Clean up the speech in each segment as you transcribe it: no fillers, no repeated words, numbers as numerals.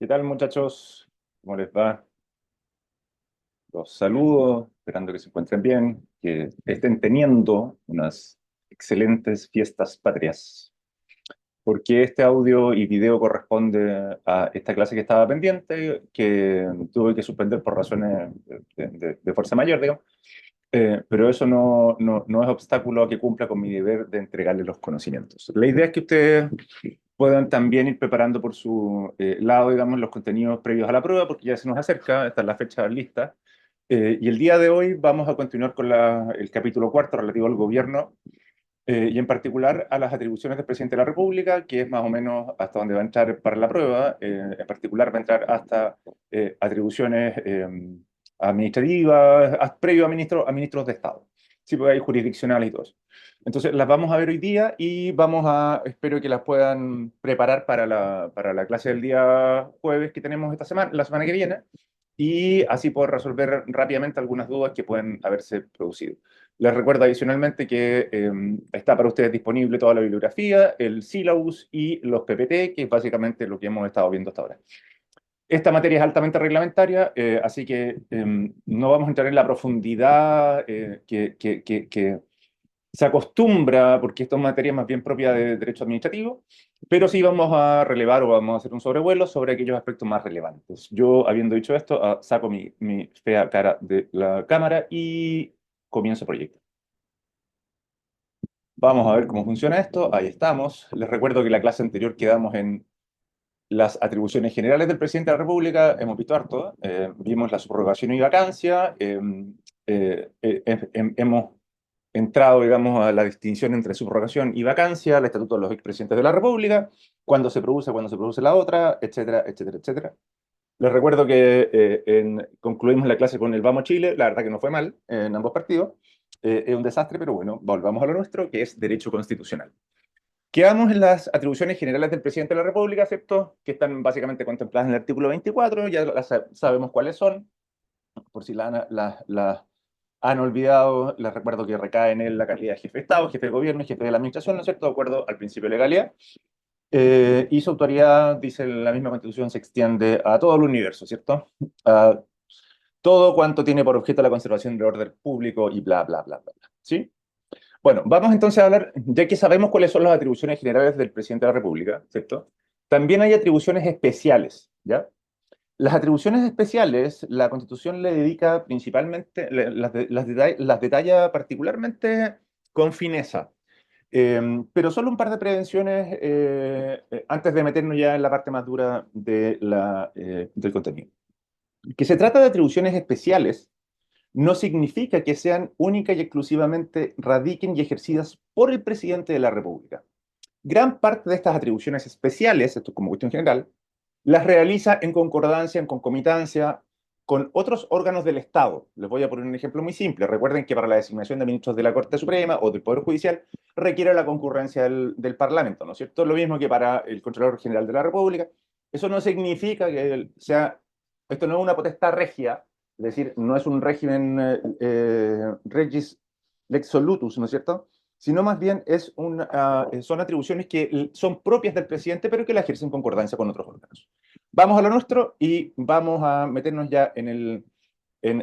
¿Qué tal, muchachos? ¿Cómo les va? Los saludo, esperando que se encuentren bien, que estén teniendo unas excelentes fiestas patrias. Porque este audio y video corresponde a esta clase que estaba pendiente, que tuve que suspender por razones de fuerza mayor, digamos. Pero eso no es obstáculo a que cumpla con mi deber de entregarles los conocimientos. La idea es que ustedes puedan también ir preparando por su lado, digamos, los contenidos previos a la prueba, porque ya se nos acerca, está la fecha lista. Y el día de hoy vamos a continuar con el capítulo cuarto relativo al gobierno y en particular a las atribuciones del presidente de la República, que es más o menos hasta donde va a entrar para la prueba. En particular va a entrar hasta atribuciones administrativas, previo a ministros de Estado. Sí, porque hay jurisdiccionales y todo eso. Entonces las vamos a ver hoy día y espero que las puedan preparar para la clase del día jueves que tenemos esta semana, la semana que viene, y así poder resolver rápidamente algunas dudas que pueden haberse producido. Les recuerdo adicionalmente que está para ustedes disponible toda la bibliografía, el syllabus y los PPT, que es básicamente lo que hemos estado viendo hasta ahora. Esta materia es altamente reglamentaria, así que no vamos a entrar en la profundidad que se acostumbra, porque esto es materia más bien propia de derecho administrativo, pero sí vamos a relevar o vamos a hacer un sobrevuelo sobre aquellos aspectos más relevantes. Yo, habiendo dicho esto, saco mi fea cara de la cámara y comienzo el proyecto. Vamos a ver cómo funciona esto. Ahí estamos. Les recuerdo que la clase anterior quedamos en las atribuciones generales del presidente de la República. Hemos visto harto. Vimos la subrogación y vacancia. Hemos entrado, digamos, a la distinción entre subrogación y vacancia, el estatuto de los expresidentes de la República, cuándo se produce la otra, etcétera, etcétera, etcétera. Les recuerdo que concluimos la clase con el Vamos Chile. La verdad que no fue mal en ambos partidos. Es un desastre, pero bueno, volvamos a lo nuestro, que es derecho constitucional. Quedamos en las atribuciones generales del presidente de la República, ¿cierto? Que están básicamente contempladas en el artículo 24, ya sabemos cuáles son, por si las han olvidado, les recuerdo que recae en él la calidad de jefe de Estado, jefe de gobierno y jefe de la administración, ¿no es cierto? De acuerdo al principio de legalidad. Y su autoridad, dice la misma Constitución, se extiende a todo el universo, ¿cierto? A todo cuanto tiene por objeto la conservación del orden público y bla, bla, bla, bla, bla. ¿Sí? Bueno, vamos entonces a hablar, ya que sabemos cuáles son las atribuciones generales del presidente de la República, ¿cierto? También hay atribuciones especiales, ¿ya? Las atribuciones especiales, la Constitución le dedica principalmente, las detalla particularmente con fineza. Pero solo un par de prevenciones antes de meternos ya en la parte más dura del contenido. Que se trata de atribuciones especiales no significa que sean única y exclusivamente radiquen y ejercidas por el presidente de la República. Gran parte de estas atribuciones especiales, esto como cuestión general, las realiza en concordancia, en concomitancia con otros órganos del Estado. Les voy a poner un ejemplo muy simple. Recuerden que para la designación de ministros de la Corte Suprema o del Poder Judicial requiere la concurrencia del Parlamento, ¿no es cierto? Lo mismo que para el Contralor General de la República. Eso no significa que esto no es una potestad regia, es decir, no es un régimen regis lex solutus, ¿no es cierto? Sino más bien son atribuciones que son propias del presidente, pero que la ejercen en concordancia con otros órganos. Vamos a lo nuestro y vamos a meternos ya en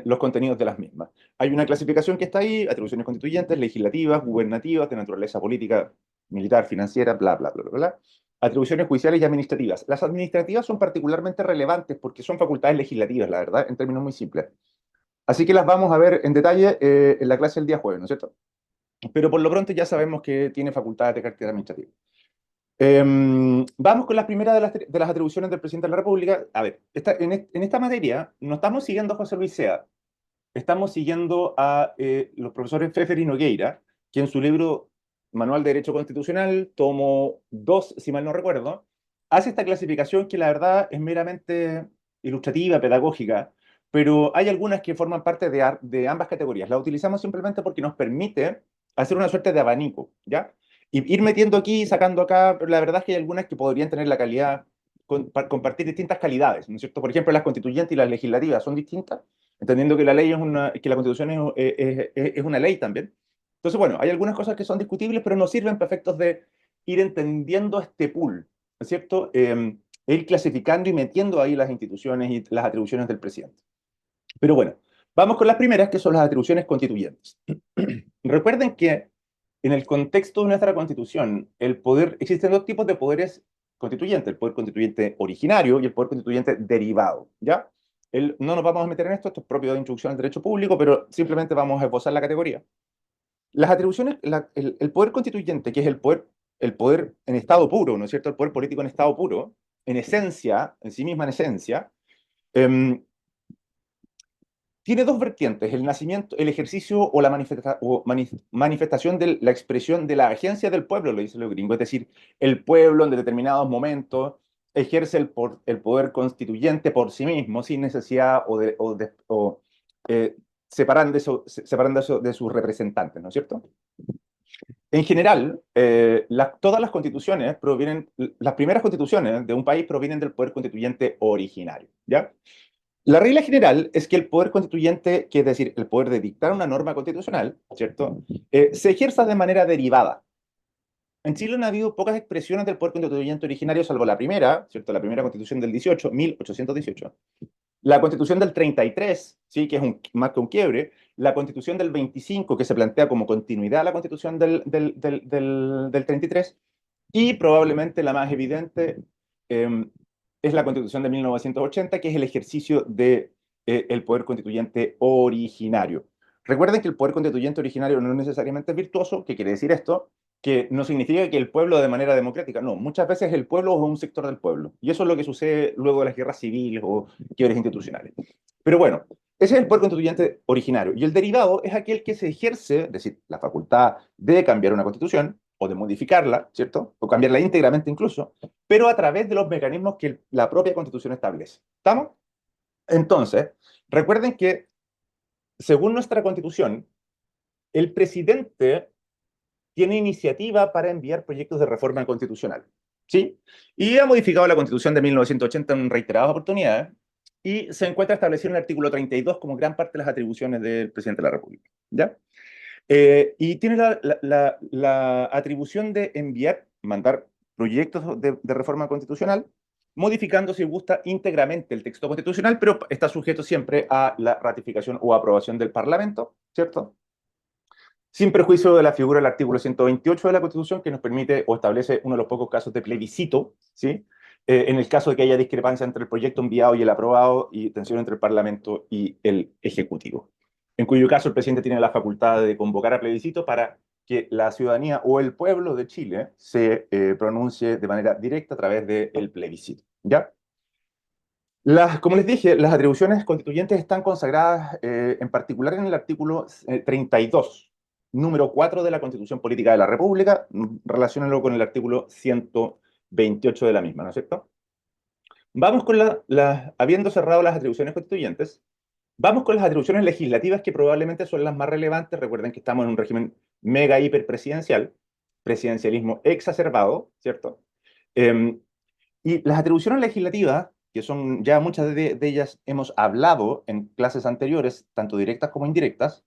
los contenidos de las mismas. Hay una clasificación que está ahí, atribuciones constituyentes, legislativas, gubernativas, de naturaleza política, militar, financiera, bla, bla, bla, bla, bla. Atribuciones judiciales y administrativas. Las administrativas son particularmente relevantes porque son facultades legislativas, la verdad, en términos muy simples. Así que las vamos a ver en detalle en la clase del día jueves, ¿no es cierto? Pero por lo pronto ya sabemos que tiene facultades de carácter administrativo. Vamos con la primera de las atribuciones del presidente de la República. A ver, en esta materia no estamos siguiendo a José Luis Sea, estamos siguiendo a los profesores Pfeffer y Nogueira, que en su libro Manual de Derecho Constitucional, tomo 2, si mal no recuerdo, hace esta clasificación que la verdad es meramente ilustrativa, pedagógica, pero hay algunas que forman parte de ambas categorías. La utilizamos simplemente porque nos permite hacer una suerte de abanico, ¿ya? Y ir metiendo aquí, sacando acá, pero la verdad es que hay algunas que podrían tener la calidad, compartir distintas calidades, ¿no es cierto? Por ejemplo, las constituyentes y las legislativas son distintas, entendiendo que la ley que la Constitución es una ley también. Entonces, bueno, hay algunas cosas que son discutibles, pero nos sirven para efectos de ir entendiendo este pool, ¿no es cierto? e ir clasificando y metiendo ahí las instituciones y las atribuciones del presidente. Pero bueno, vamos con las primeras, que son las atribuciones constituyentes. Recuerden que en el contexto de nuestra Constitución, existen dos tipos de poderes constituyentes, el poder constituyente originario y el poder constituyente derivado, ¿ya? No nos vamos a meter en esto es propio de introducción al derecho público, pero simplemente vamos a esbozar la categoría. Las atribuciones, el poder constituyente, que es el poder en estado puro, ¿no es cierto? El poder político en estado puro, en esencia, en sí misma en esencia, em, tiene dos vertientes, el nacimiento, el ejercicio o la manifestación de la expresión de la agencia del pueblo, lo dice lo gringo, es decir, el pueblo en determinados momentos ejerce el poder constituyente por sí mismo, sin necesidad separando de sus representantes, ¿no es cierto? En general, todas las constituciones las primeras constituciones de un país provienen del poder constituyente originario, ¿ya? La regla general es que el poder constituyente, que es decir, el poder de dictar una norma constitucional, ¿cierto? Se ejerza de manera derivada. En Chile no ha habido pocas expresiones del poder constituyente originario, salvo la primera, ¿cierto? La primera constitución del 1818. La constitución del 33, ¿sí? Que es más que un quiebre. La constitución del 25, que se plantea como continuidad a la constitución del 33. Y probablemente la más evidente es la Constitución de 1980, que es el ejercicio de, el poder constituyente originario. Recuerden que el poder constituyente originario no es necesariamente virtuoso. ¿Qué quiere decir esto? Que no significa que el pueblo de manera democrática, no, muchas veces el pueblo es un sector del pueblo. Y eso es lo que sucede luego de las guerras civiles o quiebres institucionales. Pero bueno, ese es el poder constituyente originario. Y el derivado es aquel que se ejerce, es decir, la facultad de cambiar una constitución o de modificarla, ¿cierto? O cambiarla íntegramente incluso, pero a través de los mecanismos que la propia constitución establece. ¿Estamos? Entonces, recuerden que, según nuestra constitución, el presidente tiene iniciativa para enviar proyectos de reforma constitucional, ¿sí? Y ha modificado la constitución de 1980 en reiteradas oportunidades, y se encuentra establecido en el artículo 32 como gran parte de las atribuciones del presidente de la República, ¿ya? Y tiene la atribución de mandar proyectos de reforma constitucional, modificando, si gusta, íntegramente el texto constitucional, pero está sujeto siempre a la ratificación o aprobación del Parlamento, ¿cierto? Sin perjuicio de la figura del artículo 128 de la Constitución, que nos permite o establece uno de los pocos casos de plebiscito, ¿sí? En el caso de que haya discrepancia entre el proyecto enviado y el aprobado, y tensión entre el Parlamento y el Ejecutivo, en cuyo caso el presidente tiene la facultad de convocar a plebiscito para que la ciudadanía o el pueblo de Chile se pronuncie de manera directa a través del plebiscito, ¿ya? Como les dije, las atribuciones constituyentes están consagradas en particular en el artículo 32, número 4 de la Constitución Política de la República. Relaciónenlo con el artículo 128 de la misma, ¿no es cierto? Vamos con habiendo cerrado las atribuciones constituyentes, vamos con las atribuciones legislativas, que probablemente son las más relevantes. Recuerden que estamos en un régimen mega hiper presidencial, presidencialismo exacerbado, ¿cierto? Em, y las atribuciones legislativas, que son ya muchas de ellas hemos hablado en clases anteriores, tanto directas como indirectas,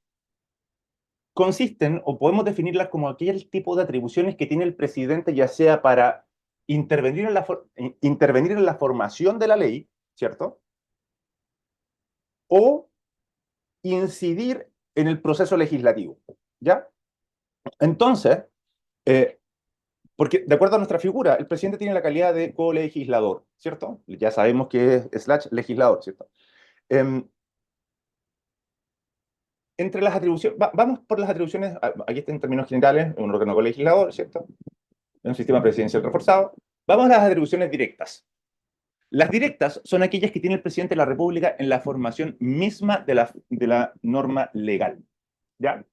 consisten, o podemos definirlas como aquel tipo de atribuciones que tiene el presidente, ya sea para intervenir en la formación de la ley, ¿cierto? O incidir en el proceso legislativo, ¿ya? Entonces, eh, porque de acuerdo a nuestra figura, el presidente tiene la calidad de colegislador, ¿cierto? Ya sabemos que es / legislador, ¿cierto? Em, Entre las atribuciones, vamos por las atribuciones, aquí está en términos generales, un órgano colegislador, ¿cierto? Un sistema presidencial reforzado. Vamos a las atribuciones directas. Las directas son aquellas que tiene el presidente de la República en la formación misma de la norma legal, ¿ya?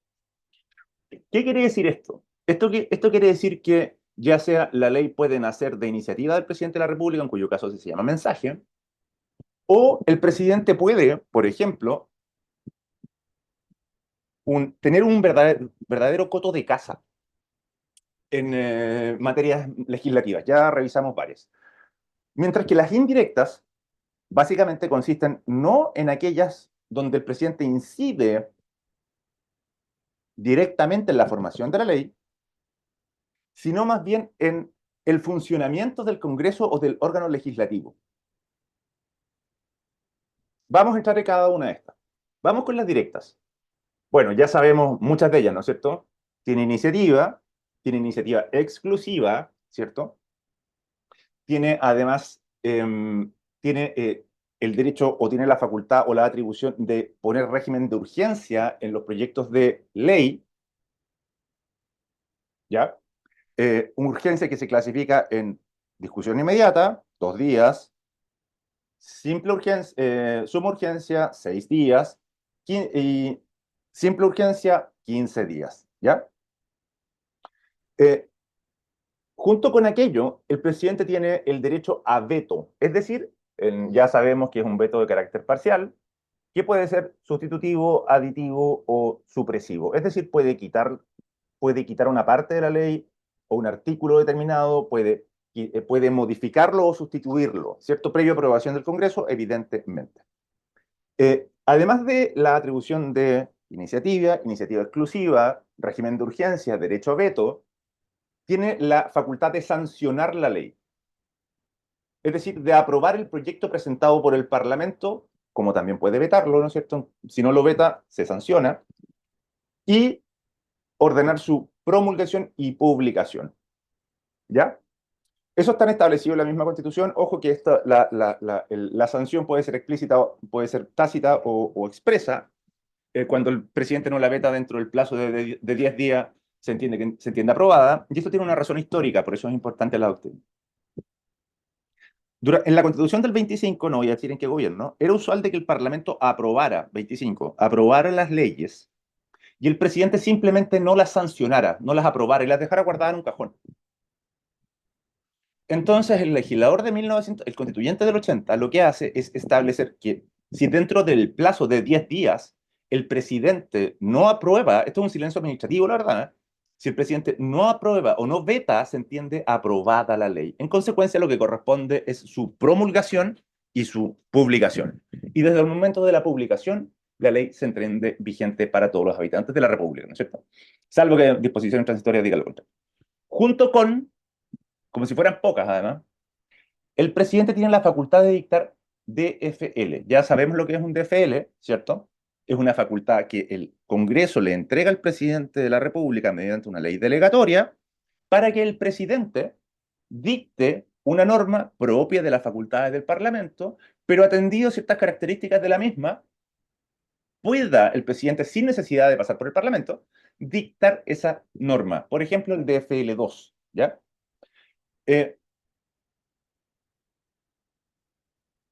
¿Qué quiere decir esto? Esto quiere decir que ya sea la ley puede nacer de iniciativa del presidente de la República, en cuyo caso se llama mensaje, o el presidente puede, por ejemplo, tener un verdadero coto de caza en materias legislativas. Ya revisamos varias. Mientras que las indirectas básicamente consisten no en aquellas donde el presidente incide directamente en la formación de la ley, sino más bien en el funcionamiento del Congreso o del órgano legislativo. Vamos a entrar en cada una de estas. Vamos con las directas. Bueno, ya sabemos muchas de ellas, ¿no es cierto? Tiene iniciativa exclusiva, ¿cierto? Tiene además, tiene el derecho o tiene la facultad o la atribución de poner régimen de urgencia en los proyectos de ley, ¿ya? Urgencia que se clasifica en discusión inmediata, 2 días, simple urgencia, suma urgencia, 6 días, y simple urgencia, 15 días, ¿ya? Eh, Junto con aquello, el presidente tiene el derecho a veto, es decir, ya sabemos que es un veto de carácter parcial, que puede ser sustitutivo, aditivo o supresivo, es decir, puede quitar una parte de la ley o un artículo determinado, puede modificarlo o sustituirlo, ¿cierto? Previo aprobación del Congreso, evidentemente. Además de la atribución de iniciativa exclusiva, régimen de urgencia, derecho a veto, tiene la facultad de sancionar la ley, es decir, de aprobar el proyecto presentado por el Parlamento, como también puede vetarlo, ¿no es cierto? Si no lo veta, se sanciona, y ordenar su promulgación y publicación, ¿ya? Eso está establecido en la misma Constitución. Ojo que la sanción puede ser explícita, puede ser tácita o expresa. Cuando el presidente no la veta dentro del plazo de 10 días, se entiende aprobada. Y esto tiene una razón histórica, por eso es importante la doctrina. En la Constitución del 25, no voy a decir en qué gobierno, era usual de que el Parlamento aprobara las leyes y el presidente simplemente no las sancionara, no las aprobara y las dejara guardadas en un cajón. Entonces, el legislador de 1900, el constituyente del 80, lo que hace es establecer que si dentro del plazo de 10 días el presidente no aprueba, esto es un silencio administrativo, la verdad, ¿eh? Si el presidente no aprueba o no veta, se entiende aprobada la ley. En consecuencia, lo que corresponde es su promulgación y su publicación. Y desde el momento de la publicación, la ley se entiende vigente para todos los habitantes de la República, ¿no es cierto? Salvo que disposiciones transitorias digan lo contrario. Junto con, como si fueran pocas además, el presidente tiene la facultad de dictar DFL. Ya sabemos lo que es un DFL, ¿cierto? Es una facultad que el Congreso le entrega al presidente de la República mediante una ley delegatoria para que el presidente dicte una norma propia de las facultades del Parlamento, pero atendido ciertas características de la misma, pueda el presidente, sin necesidad de pasar por el Parlamento, dictar esa norma. Por ejemplo, el DFL2, ¿ya? Eh,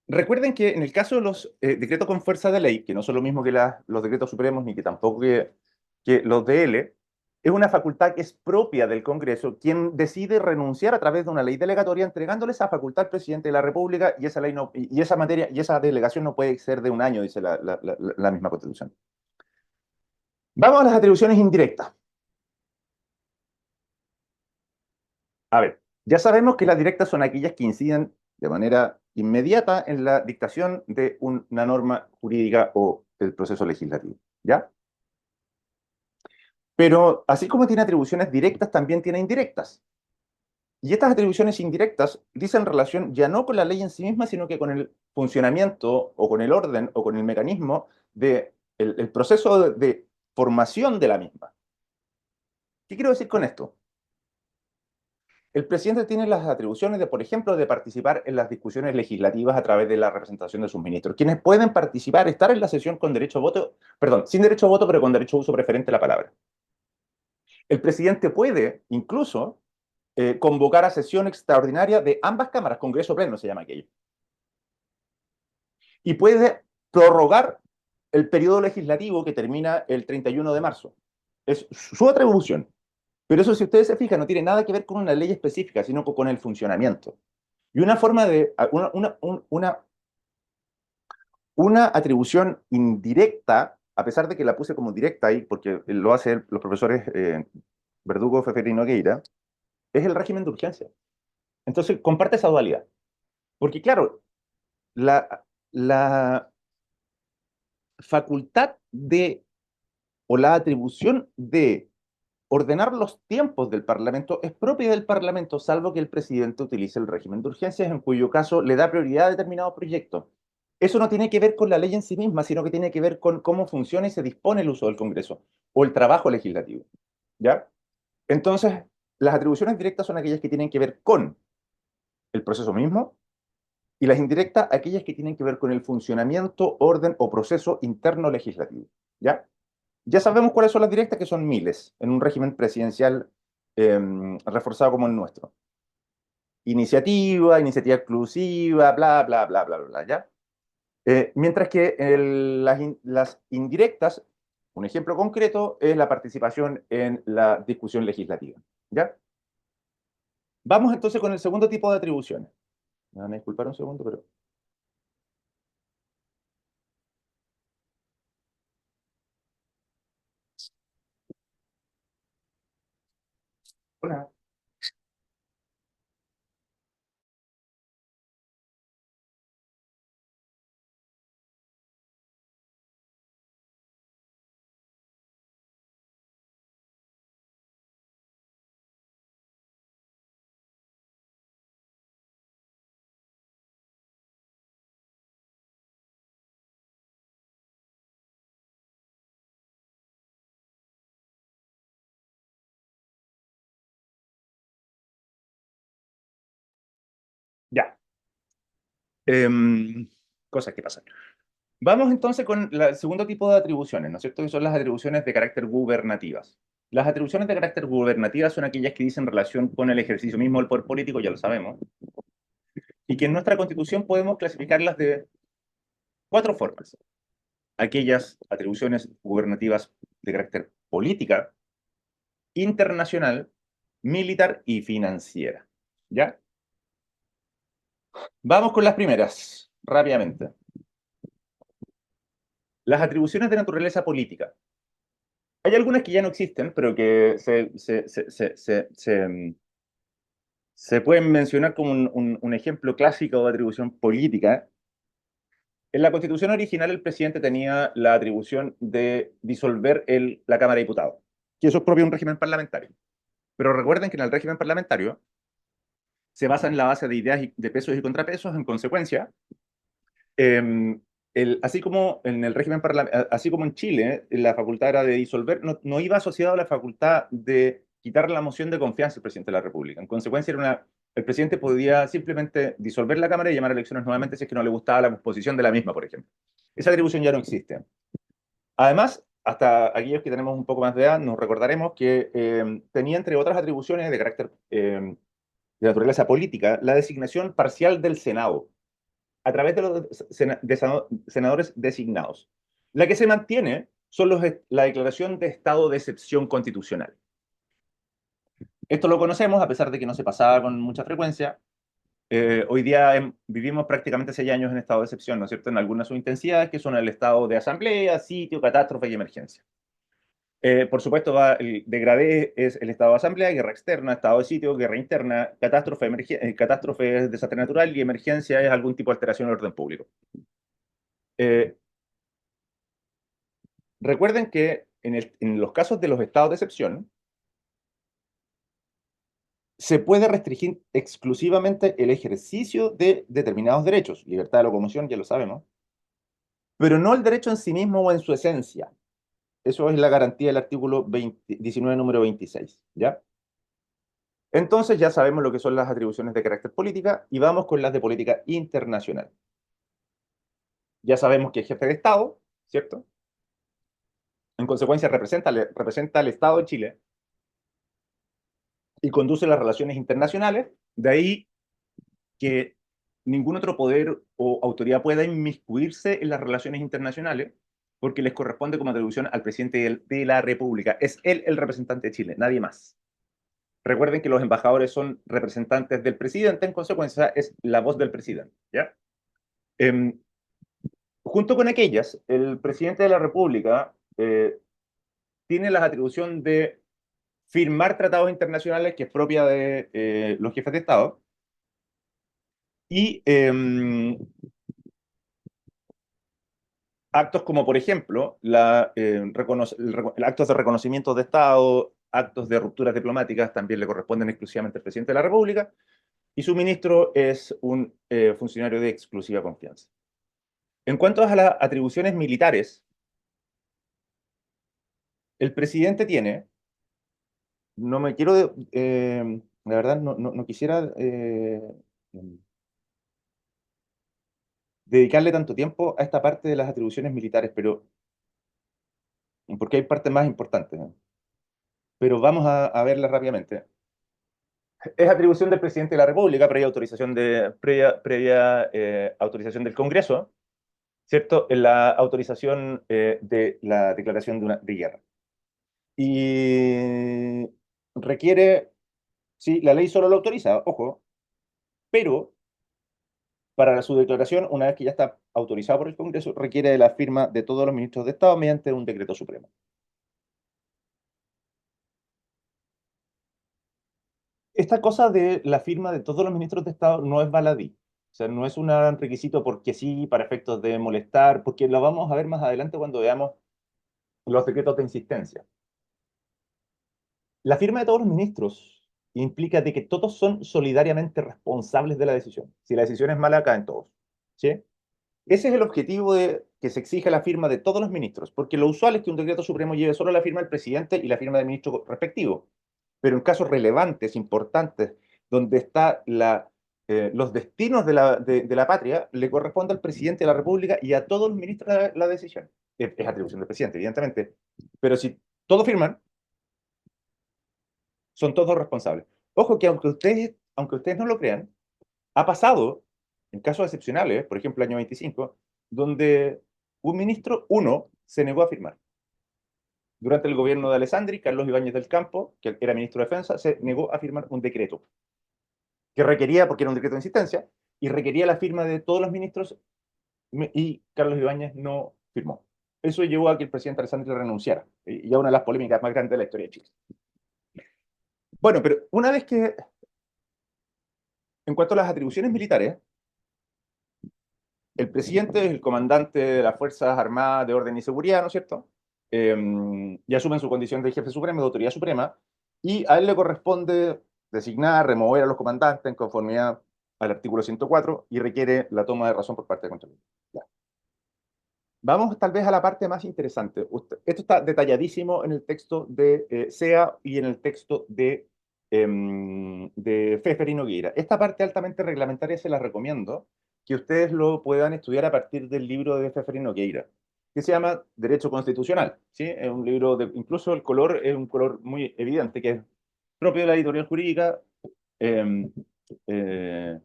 Recuerden que en el caso de los decretos con fuerza de ley, que no son lo mismo que los decretos supremos, ni que tampoco que los DL, es una facultad que es propia del Congreso, quien decide renunciar a través de una ley delegatoria, entregándole esa facultad al presidente de la República, y esa ley no, y esa materia, y esa delegación no puede exceder de un año, dice la misma Constitución. Vamos a las atribuciones indirectas. A ver, ya sabemos que las directas son aquellas que inciden de manera inmediata en la dictación de una norma jurídica o del proceso legislativo, ¿ya? Pero así como tiene atribuciones directas, también tiene indirectas. Y estas atribuciones indirectas dicen relación ya no con la ley en sí misma, sino que con el funcionamiento o con el orden o con el mecanismo el proceso de formación de la misma. ¿Qué quiero decir con esto? El presidente tiene las atribuciones de, por ejemplo, de participar en las discusiones legislativas a través de la representación de sus ministros, quienes pueden participar, estar en la sesión con derecho a voto, perdón, sin derecho a voto, pero con derecho a uso preferente de la palabra. El presidente puede, incluso, convocar a sesión extraordinaria de ambas cámaras, Congreso Pleno se llama aquello, y puede prorrogar el periodo legislativo que termina el 31 de marzo. Es su atribución. Pero eso, si ustedes se fijan, no tiene nada que ver con una ley específica, sino con el funcionamiento. Y una forma de, una atribución indirecta, a pesar de que la puse como directa ahí, porque lo hacen los profesores Verdugo, Fefer y Nogueira, es el régimen de urgencia. Entonces, comparte esa dualidad. Porque, claro, la facultad de, o la atribución de ordenar los tiempos del Parlamento es propia del Parlamento, salvo que el presidente utilice el régimen de urgencias, en cuyo caso le da prioridad a determinado proyecto. Eso no tiene que ver con la ley en sí misma, sino que tiene que ver con cómo funciona y se dispone el uso del Congreso o el trabajo legislativo. ¿Ya? Entonces, las atribuciones directas son aquellas que tienen que ver con el proceso mismo y las indirectas aquellas que tienen que ver con el funcionamiento, orden o proceso interno legislativo. ¿Ya? Ya sabemos cuáles son las directas, que son miles, en un régimen presidencial reforzado como el nuestro. Iniciativa exclusiva, bla, bla, bla, bla, bla, ¿ya? Mientras que las indirectas, un ejemplo concreto, es la participación en la discusión legislativa, ¿ya? Vamos entonces con el segundo tipo de atribuciones. Me van a disculpar un segundo, pero... Hola. Ya. Em, Cosas que pasan. Vamos entonces con el segundo tipo de atribuciones, ¿no es cierto? Que son las atribuciones de carácter gubernativas. Las atribuciones de carácter gubernativas son aquellas que dicen relación con el ejercicio mismo del poder político, ya lo sabemos, y que en nuestra Constitución podemos clasificarlas de cuatro formas. Aquellas atribuciones gubernativas de carácter política, internacional, militar y financiera. ¿Ya? Vamos con las primeras, rápidamente. Las atribuciones de naturaleza política. Hay algunas que ya no existen, pero que se pueden mencionar como un ejemplo clásico de atribución política. En la Constitución original, el presidente tenía la atribución de disolver la Cámara de Diputados, que eso es propio de un régimen parlamentario. Pero recuerden que en el régimen parlamentario se basa en la base de ideas de pesos y contrapesos. En consecuencia, eh, así como en el régimen así como en Chile, la facultad era de disolver, no iba asociado a la facultad de quitar la moción de confianza al presidente de la República. En consecuencia, el presidente podía simplemente disolver la Cámara y llamar a elecciones nuevamente si es que no le gustaba la composición de la misma, por ejemplo. Esa atribución ya no existe. Además, hasta aquellos que tenemos un poco más de edad, nos recordaremos que tenía, entre otras atribuciones de carácter de naturaleza política, la designación parcial del Senado a través de los senadores designados. La que se mantiene son la declaración de estado de excepción constitucional. Esto lo conocemos a pesar de que no se pasaba con mucha frecuencia. Hoy día vivimos prácticamente 6 años en estado de excepción, ¿no es cierto? En algunas subintensidades que son el estado de asamblea, sitio, catástrofe y emergencia. Por supuesto, degradé es el estado de asamblea, guerra externa, estado de sitio, guerra interna, catástrofe es desastre natural y emergencia es algún tipo de alteración del orden público. Eh, Recuerden que en los casos de los estados de excepción, se puede restringir exclusivamente el ejercicio de determinados derechos, libertad de locomoción, ya lo sabemos, pero no el derecho en sí mismo o en su esencia. Eso es la garantía del artículo 19, número 26, ¿ya? Entonces ya sabemos lo que son las atribuciones de carácter política y vamos con las de política internacional. Ya sabemos que es jefe de Estado, ¿cierto? En consecuencia representa al Estado de Chile y conduce las relaciones internacionales. De ahí que ningún otro poder o autoridad pueda inmiscuirse en las relaciones internacionales porque les corresponde como atribución al presidente de la República. Es él el representante de Chile, nadie más. Recuerden que los embajadores son representantes del presidente, en consecuencia es la voz del presidente, ¿ya? Eh, Junto con aquellas, el presidente de la República tiene la atribución de firmar tratados internacionales, que es propia de los jefes de Estado, y actos como, por ejemplo, actos de reconocimiento de Estado, actos de rupturas diplomáticas también le corresponden exclusivamente al presidente de la República, y su ministro es un funcionario de exclusiva confianza. En cuanto a las atribuciones militares, el presidente tiene, no me quiero, la verdad no quisiera dedicarle tanto tiempo a esta parte de las atribuciones militares, pero porque hay partes más importantes, ¿no? Pero vamos a verlas rápidamente. Es atribución del presidente de la República, previa autorización del Congreso, ¿cierto? En la autorización de la declaración de guerra. Y requiere, sí, la ley solo lo autoriza, ojo, pero para su declaración, una vez que ya está autorizado por el Congreso, requiere de la firma de todos los ministros de Estado mediante un decreto supremo. Esta cosa de la firma de todos los ministros de Estado no es baladí. O sea, no es un requisito porque sí, para efectos de molestar, porque lo vamos a ver más adelante cuando veamos los decretos de insistencia. La firma de todos los ministros implica de que todos son solidariamente responsables de la decisión. Si la decisión es mala, caen todos. ¿Sí? Ese es el objetivo de que se exija la firma de todos los ministros, porque lo usual es que un decreto supremo lleve solo la firma del presidente y la firma del ministro respectivo. Pero en casos relevantes, importantes, donde están los destinos de la patria, le corresponde al presidente de la República y a todos los ministros la decisión. Es atribución del presidente, evidentemente. Pero si todos firman, son todos responsables. Ojo que aunque ustedes no lo crean, ha pasado en casos excepcionales, por ejemplo, el año 25, donde un ministro, uno, se negó a firmar. Durante el gobierno de Alessandri, Carlos Ibáñez del Campo, que era ministro de Defensa, se negó a firmar un decreto que requería, porque era un decreto de insistencia, y requería la firma de todos los ministros, y Carlos Ibáñez no firmó. Eso llevó a que el presidente Alessandri renunciara, y a una de las polémicas más grandes de la historia de Chile. Bueno, pero una vez que, en cuanto a las atribuciones militares, el presidente es el comandante de las Fuerzas Armadas de Orden y Seguridad, ¿no es cierto? Y asume en su condición de jefe supremo, de autoridad suprema, y a él le corresponde designar, remover a los comandantes en conformidad al artículo 104 y requiere la toma de razón por parte del Contralor. Ya. Vamos tal vez a la parte más interesante. Esto está detalladísimo en el texto de SEA y en el texto de Pfeffer y Nogueira. Esta parte altamente reglamentaria se la recomiendo que ustedes lo puedan estudiar a partir del libro de Pfeffer y Nogueira, que se llama Derecho Constitucional. ¿Sí? Es un libro incluso el color es un color muy evidente, que es propio de la editorial jurídica, eh, eh,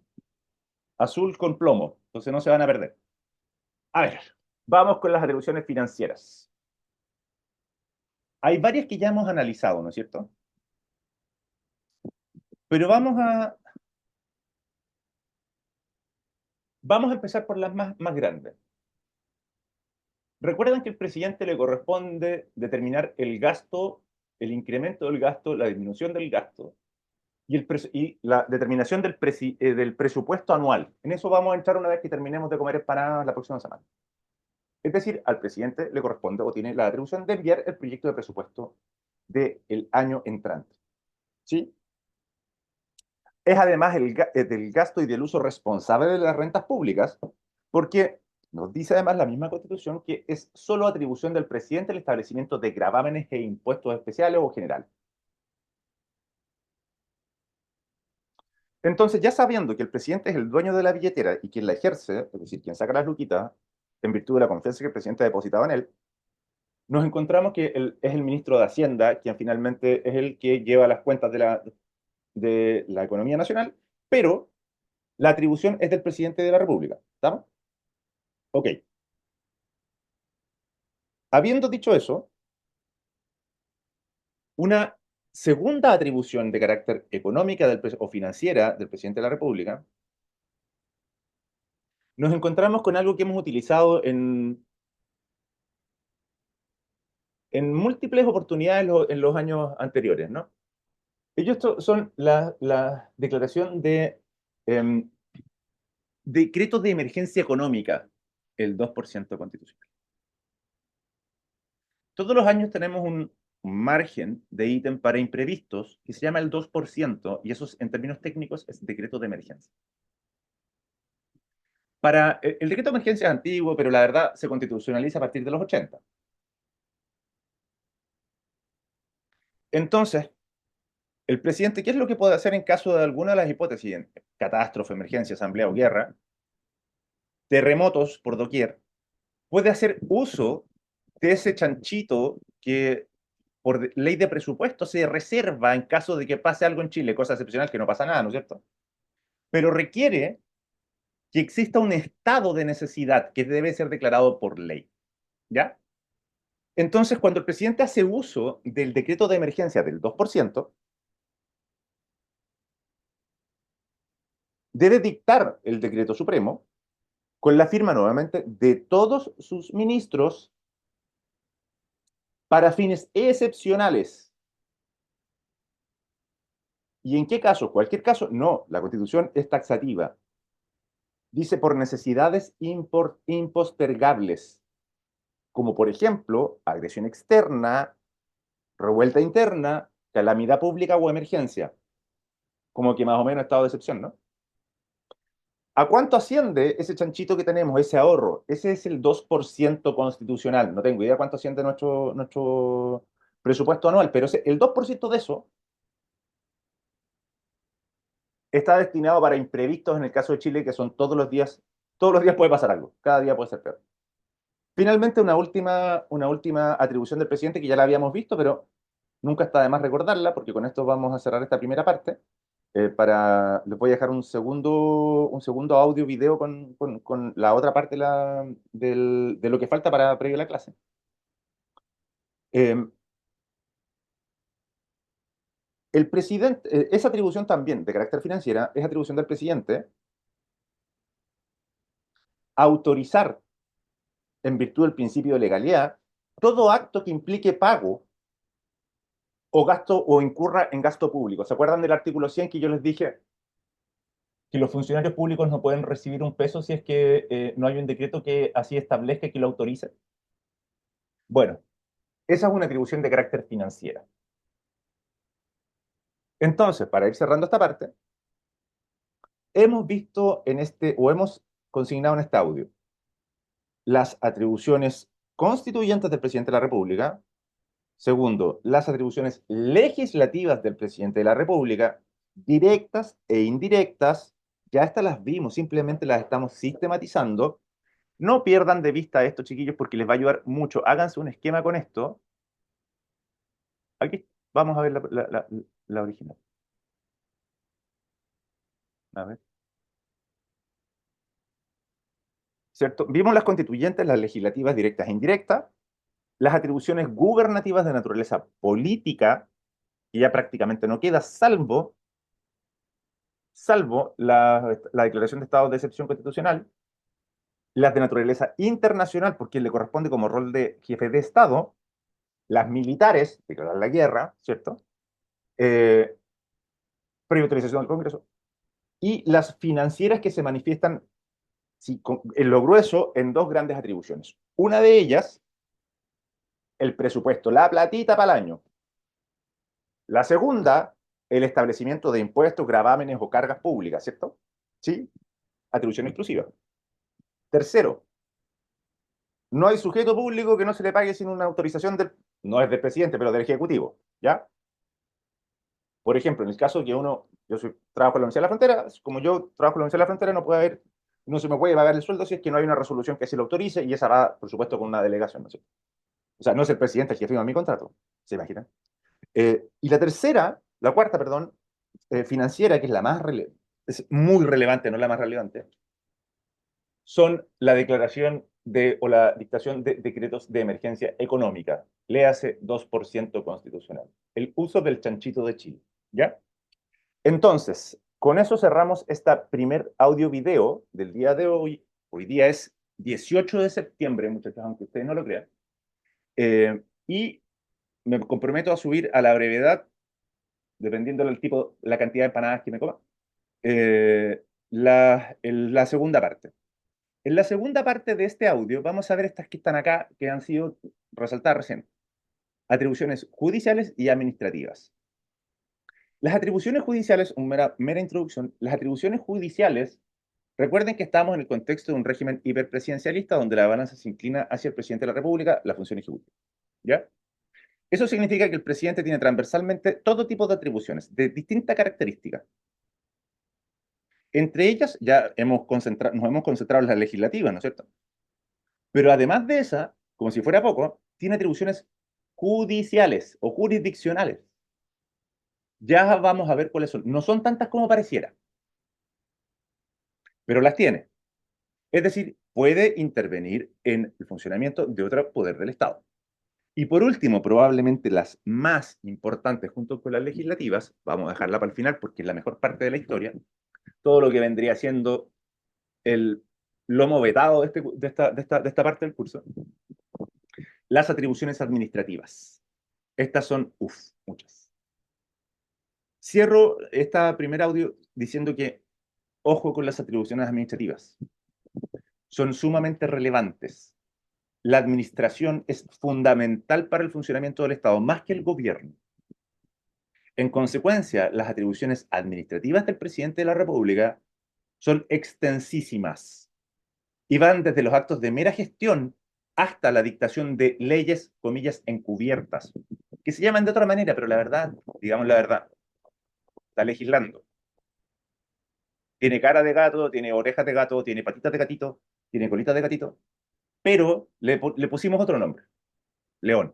azul con plomo, entonces no se van a perder. A ver, vamos con las atribuciones financieras. Hay varias que ya hemos analizado, ¿no es cierto? Pero vamos a empezar por las más grandes. Recuerden que al presidente le corresponde determinar el gasto, el incremento del gasto, la disminución del gasto y la determinación del presupuesto anual. En eso vamos a entrar una vez que terminemos de comer empanadas la próxima semana. Es decir, al presidente le corresponde o tiene la atribución de enviar el proyecto de presupuesto del año entrante. ¿Sí? Es además del gasto y del uso responsable de las rentas públicas, porque nos dice además la misma Constitución que es solo atribución del presidente el establecimiento de gravámenes e impuestos especiales o generales. Entonces, ya sabiendo que el presidente es el dueño de la billetera y quien la ejerce, es decir, quien saca las luquitas, en virtud de la confianza que el presidente ha depositado en él, nos encontramos que es el ministro de Hacienda quien finalmente es el que lleva las cuentas de la economía nacional, pero la atribución es del presidente de la República. ¿Estamos? Ok. Habiendo dicho eso, una segunda atribución de carácter económica o financiera del presidente de la República, nos encontramos con algo que hemos utilizado en múltiples oportunidades en los años anteriores, ¿no? Ellos son la declaración de decretos de emergencia económica, el 2% constitucional. Todos los años tenemos un margen de ítem para imprevistos que se llama el 2%, y eso en términos técnicos es decreto de emergencia. El decreto de emergencia es antiguo, pero la verdad se constitucionaliza a partir de los 80. Entonces, el presidente, ¿qué es lo que puede hacer en caso de alguna de las hipótesis? En catástrofe, emergencia, asamblea o guerra, terremotos por doquier, puede hacer uso de ese chanchito que por ley de presupuesto se reserva en caso de que pase algo en Chile, cosa excepcional que no pasa nada, ¿no es cierto? Pero requiere que exista un estado de necesidad que debe ser declarado por ley, ¿ya? Entonces, cuando el presidente hace uso del decreto de emergencia del 2%, debe dictar el decreto supremo con la firma nuevamente de todos sus ministros para fines excepcionales. ¿Y en qué caso? Cualquier caso, no, la Constitución es taxativa. Dice por necesidades impostergables, como por ejemplo agresión externa, revuelta interna, calamidad pública o emergencia. Como que más o menos estado de excepción, ¿no? ¿A cuánto asciende ese chanchito que tenemos, ese ahorro? Ese es el 2% constitucional. No tengo idea cuánto asciende nuestro presupuesto anual, pero el 2% de eso está destinado para imprevistos en el caso de Chile, que son todos los días puede pasar algo, cada día puede ser peor. Finalmente, una última atribución del presidente que ya la habíamos visto, pero nunca está de más recordarla, porque con esto vamos a cerrar esta primera parte. Les voy a dejar un segundo audio video con la otra parte de lo que falta para previo a la clase. Eh, el presidente, esa atribución también de carácter financiera es atribución del presidente autorizar, en virtud del principio de legalidad, todo acto que implique pago o gasto o incurra en gasto público. ¿Se acuerdan del artículo 100 que yo les dije que los funcionarios públicos no pueden recibir un peso si es que no hay un decreto que así establezca y que lo autorice? Bueno, esa es una atribución de carácter financiera. Entonces, para ir cerrando esta parte, hemos visto o hemos consignado en este audio las atribuciones constituyentes del presidente de la República. Segundo, las atribuciones legislativas del presidente de la República, directas e indirectas. Ya estas las vimos, simplemente las estamos sistematizando. No pierdan de vista esto, chiquillos, porque les va a ayudar mucho. Háganse un esquema con esto. Aquí vamos a ver la original. A ver. ¿Cierto? Vimos las constituyentes, las legislativas directas e indirectas, las atribuciones gubernativas de naturaleza política, que ya prácticamente no queda, salvo la declaración de estado de excepción constitucional, las de naturaleza internacional, porque le corresponde como rol de jefe de Estado, las militares, declarar la guerra, ¿cierto? Eh, Previa autorización del Congreso, y las financieras que se manifiestan en lo grueso en dos grandes atribuciones. Una de ellas, el presupuesto, la platita para el año. La segunda, el establecimiento de impuestos, gravámenes o cargas públicas, ¿cierto? Sí, atribución exclusiva. Tercero, no hay sujeto público que no se le pague sin una autorización no es del presidente, pero del Ejecutivo, ¿ya? Por ejemplo, en el caso que trabajo en la Universidad de la Frontera, como yo trabajo en la Universidad de la Frontera, no se me puede pagar el sueldo si es que no hay una resolución que se lo autorice, y esa va, por supuesto, con una delegación, ¿no es cierto? O sea, no es el presidente el que firma mi contrato, ¿se imaginan? Y la cuarta, perdón, financiera, que es es muy relevante, no la más relevante, son la declaración o la dictación de decretos de emergencia económica, léase 2% constitucional, el uso del chanchito de Chile, ¿ya? Entonces, con eso cerramos esta primer audio-video del día de hoy. Hoy día es 18 de septiembre, muchachos, aunque ustedes no lo crean. Y me comprometo a subir a la brevedad, dependiendo del tipo, la cantidad de empanadas que me coma, la segunda parte. En la segunda parte de este audio vamos a ver estas que están acá, que han sido resaltadas recién. atribuciones judiciales y administrativas. Las atribuciones judiciales, una mera introducción, las atribuciones judiciales, recuerden que estamos en el contexto de un régimen hiperpresidencialista donde la balanza se inclina hacia el presidente de la República, la función ejecutiva. ¿Ya? Eso significa que el presidente tiene transversalmente todo tipo de atribuciones de distinta característica. Entre ellas ya nos hemos concentrado en la legislativa, ¿no es cierto? Pero además de esa, como si fuera poco, tiene atribuciones judiciales o jurisdiccionales. Ya vamos a ver cuáles son. No son tantas como pareciera, pero las tiene. Es decir, puede intervenir en el funcionamiento de otro poder del Estado. Y por último, probablemente las más importantes junto con las legislativas, vamos a dejarla para el final porque es la mejor parte de la historia, todo lo que vendría siendo el lomo vetado de esta parte del curso, las atribuciones administrativas. Estas son, muchas. Cierro esta primer audio diciendo que ojo con las atribuciones administrativas. Son sumamente relevantes. La administración es fundamental para el funcionamiento del Estado, más que el gobierno. En consecuencia, las atribuciones administrativas del presidente de la República son extensísimas y van desde los actos de mera gestión hasta la dictación de leyes, comillas, encubiertas, que se llaman de otra manera, pero la verdad, digamos la verdad, está legislando. Tiene cara de gato, tiene orejas de gato, tiene patitas de gatito, tiene colitas de gatito, pero le pusimos otro nombre, león.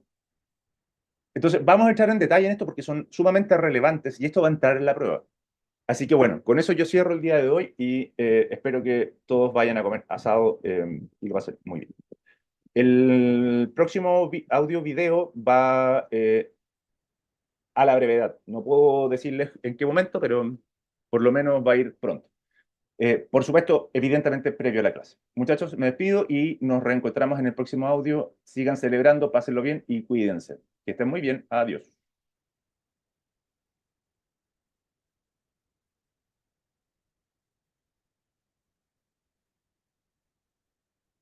Entonces, vamos a entrar en detalle en esto porque son sumamente relevantes y esto va a entrar en la prueba. Así que bueno, con eso yo cierro el día de hoy y espero que todos vayan a comer asado y lo pasen muy bien. El próximo audio video va a la brevedad. No puedo decirles en qué momento, pero por lo menos va a ir pronto. Por supuesto, evidentemente previo a la clase. Muchachos, me despido y nos reencontramos en el próximo audio. Sigan celebrando, pásenlo bien y cuídense. Que estén muy bien. Adiós.